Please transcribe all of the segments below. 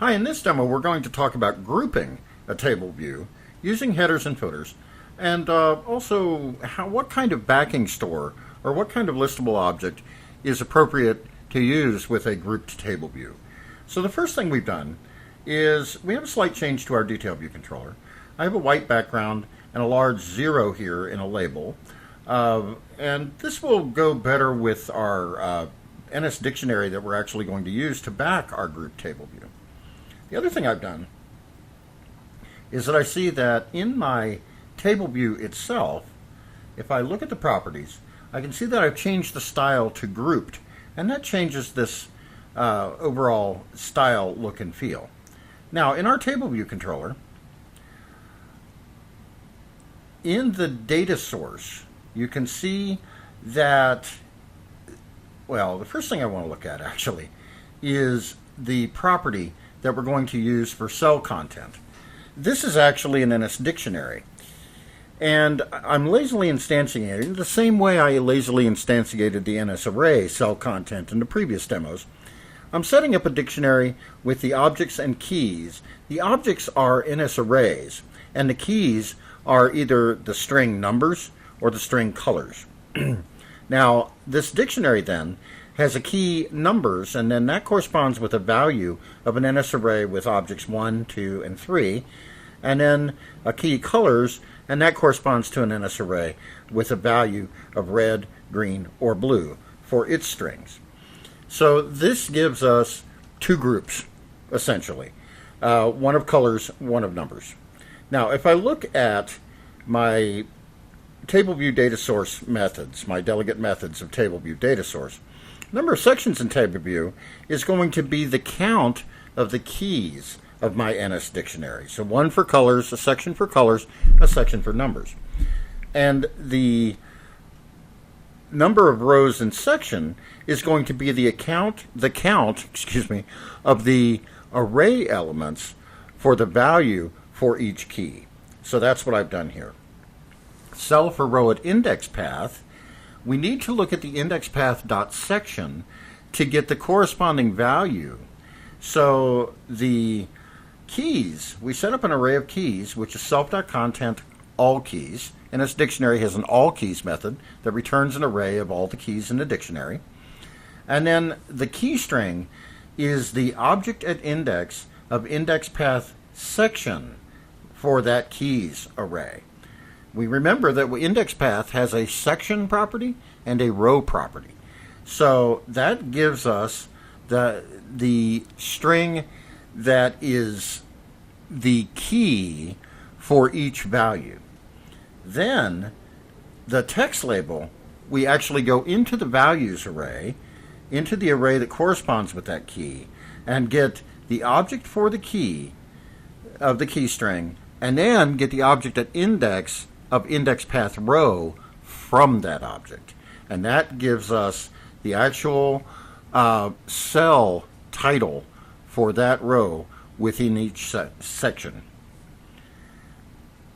Hi, in this demo we're going to talk about grouping a table view using headers and footers, and also what kind of backing store or what kind of listable object is appropriate to use with a grouped table view. So the first thing we've done is we have a slight change to our detail view controller. I have a white background and a large 0 here in a label, and this will go better with our NS dictionary that we're actually going to use to back our grouped table view. The other thing I've done is that I see that in my table view itself, if I look at the properties, I can see that I've changed the style to grouped, and that changes this overall style look and feel. Now, in our table view controller, in the data source, you can see that, well, the first thing I want to look at actually is the property that we're going to use for cell content. This is actually an NS dictionary, and I'm lazily instantiating the same way I lazily instantiated the NS array cell content in the previous demos. I'm setting up a dictionary with the objects and keys. The objects are NS arrays, and the keys are either the string numbers or the string colors. Now, this dictionary then has a key numbers, and then that corresponds with a value of an NS array with objects 1, 2, and 3, and then a key colors, and that corresponds to an NS array with a value of red, green, or blue for its strings. So this gives us two groups, essentially. One of colors, one of numbers. Now, if I look at my table view data source methods, my delegate methods of table view data source, number of sections in table view is going to be the count of the keys of my NS dictionary. So one for colors, a section for colors, a section for numbers. And the number of rows in section is going to be the count, of the array elements for the value for each key. So that's what I've done here. Cell for row at index path, we need to look at the index path dot section to get the corresponding value. So the keys, we set up an array of keys, which is self.content all keys, and this dictionary has an all keys method that returns an array of all the keys in the dictionary. And then the key string is the object at index of index path section for that keys array. We remember that index path has a section property and a row property. So that gives us the string that is the key for each value. Then the text label, we actually go into the values array, into the array that corresponds with that key, and get the object for the key of the key string, and then get the object at index of index path row from that object. And that gives us the actual cell title for that row within each section.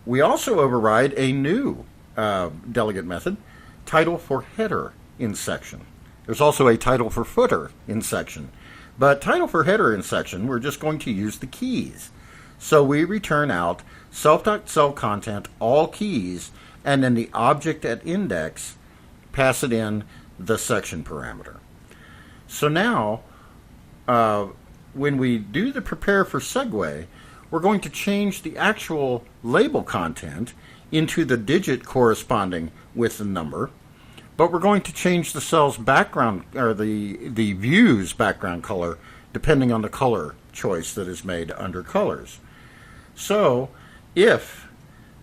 We also override a new delegate method, title for header in section. There's also a title for footer in section. But title for header in section, we're just going to use the keys. So we return out self.cellContent all keys, and then the object at index, pass it in the section parameter. So now, when we do the prepare for segue, we're going to change the actual label content into the digit corresponding with the number, but we're going to change the cell's background, or the view's background color, depending on the color choice that is made under colors. So if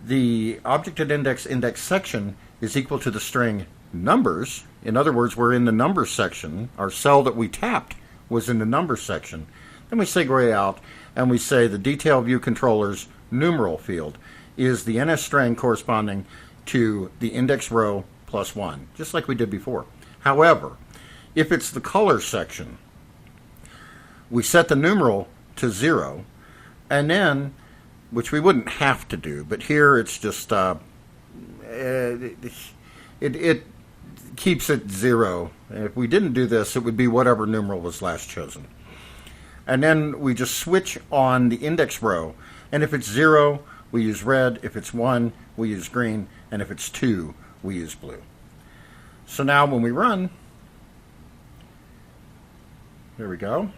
the object at index section is equal to the string numbers, in other words, we're in the numbers section, our cell that we tapped was in the numbers section, then we segue out and we say the detail view controller's numeral field is the NS string corresponding to the index row plus 1, just like we did before. However, if it's the color section, we set the numeral to 0, and then, which we wouldn't have to do, but here it's just, it keeps it 0. And if we didn't do this, it would be whatever numeral was last chosen. And then we just switch on the index row. And if it's 0, we use red. If it's 1, we use green. And if it's 2, we use blue. So now when we run, there we go.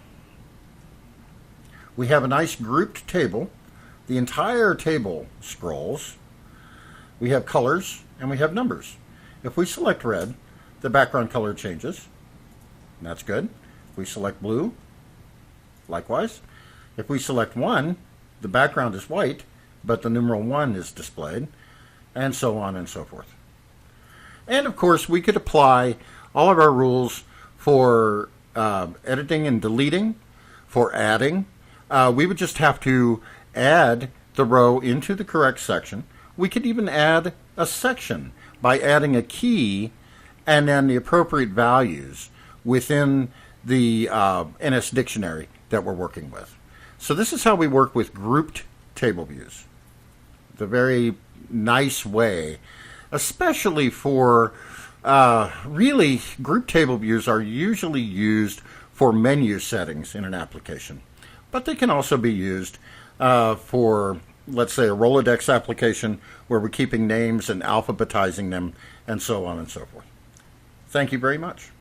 We have a nice grouped table. The entire table scrolls. We have colors and we have numbers. If we select red, the background color changes. And that's good. If we select blue, likewise. If we select 1, the background is white, but the numeral 1 is displayed, and so on and so forth. And of course, we could apply all of our rules for editing and deleting, for adding. We would just have to add the row into the correct section. We could even add a section by adding a key and then the appropriate values within the NS dictionary that we're working with. So this is how we work with grouped table views. It's a very nice way, especially for really grouped table views are usually used for menu settings in an application. But they can also be used for, let's say, a Rolodex application where we're keeping names and alphabetizing them and so on and so forth. Thank you very much.